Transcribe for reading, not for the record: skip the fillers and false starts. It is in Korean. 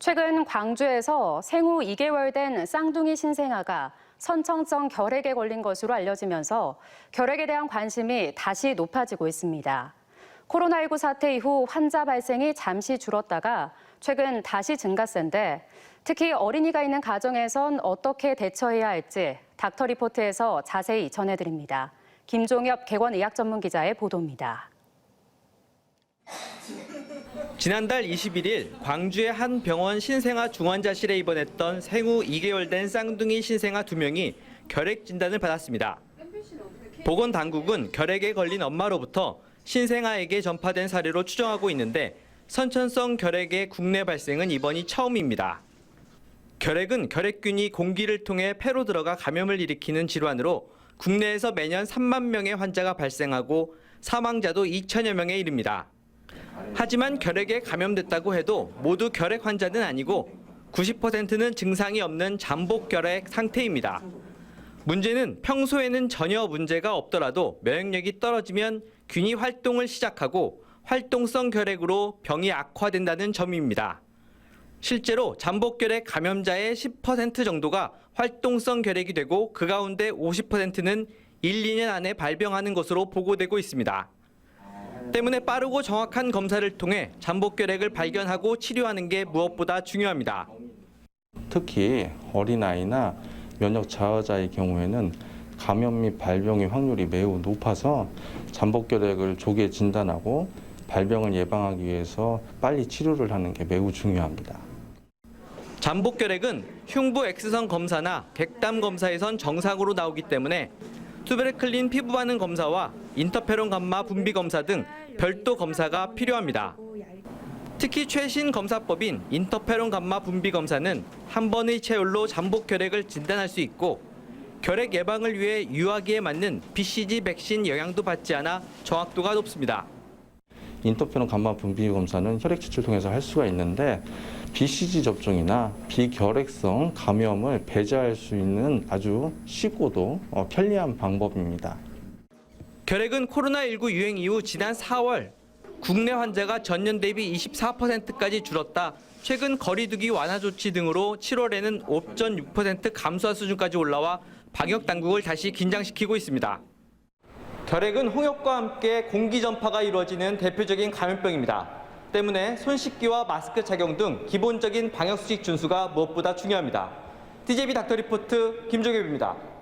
최근 광주에서 생후 2개월 된 쌍둥이 신생아가 선천성 결핵에 걸린 것으로 알려지면서 결핵에 대한 관심이 다시 높아지고 있습니다. 코로나19 사태 이후 환자 발생이 잠시 줄었다가 최근 다시 증가세인데 특히 어린이가 있는 가정에선 어떻게 대처해야 할지 닥터리포트에서 자세히 전해드립니다. 김종엽 객원의학 전문 기자의 보도입니다. 지난달 21일 광주의 한 병원 신생아 중환자실에 입원했던 생후 2개월 된 쌍둥이 신생아 2명이 결핵 진단을 받았습니다. 보건당국은 결핵에 걸린 엄마로부터 신생아에게 전파된 사례로 추정하고 있는데 선천성 결핵의 국내 발생은 이번이 처음입니다. 결핵은 결핵균이 공기를 통해 폐로 들어가 감염을 일으키는 질환으로 국내에서 매년 3만 명의 환자가 발생하고 사망자도 2천여 명에 이릅니다. 하지만 결핵에 감염됐다고 해도 모두 결핵 환자는 아니고 90%는 증상이 없는 잠복 결핵 상태입니다. 문제는 평소에는 전혀 문제가 없더라도 면역력이 떨어지면 균이 활동을 시작하고 활동성 결핵으로 병이 악화된다는 점입니다. 실제로 잠복 결핵 감염자의 10% 정도가 활동성 결핵이 되고 그 가운데 50%는 1, 2년 안에 발병하는 것으로 보고되고 있습니다. 때문에 빠르고 정확한 검사를 통해 잠복 결핵을 발견하고 치료하는 게 무엇보다 중요합니다. 특히 어린아이나 면역 저하자의 경우에는 감염 및 발병의 확률이 매우 높아서 잠복 결핵을 조기에 진단하고 발병을 예방하기 위해서 빨리 치료를 하는 게 매우 중요합니다. 잠복 결핵은 흉부 X선 검사나 객담 검사에선 정상으로 나오기 때문에 투베르클린 피부 반응 검사와 인터페론 감마 분비 검사 등 별도 검사가 필요합니다. 특히 최신 검사법인 인터페론 감마 분비 검사는 한 번의 체열로 잠복 결핵을 진단할 수 있고 결핵 예방을 위해 유아기에 맞는 BCG 백신 영향도 받지 않아 정확도가 높습니다. 인터페론 감마 분비 검사는 혈액 추출을 통해서 할 수가 있는데 BCG 접종이나 비결핵성 감염을 배제할 수 있는 아주 쉽고도 편리한 방법입니다. 결핵은 코로나19 유행 이후 지난 4월 국내 환자가 전년 대비 24%까지 줄었다 최근 거리두기 완화 조치 등으로 7월에는 5.6% 감소한 수준까지 올라와 방역 당국을 다시 긴장시키고 있습니다. 결핵은 홍역과 함께 공기 전파가 이루어지는 대표적인 감염병입니다. 때문에 손 씻기와 마스크 착용 등 기본적인 방역 수칙 준수가 무엇보다 중요합니다. TJB 닥터리포트 김종엽입니다.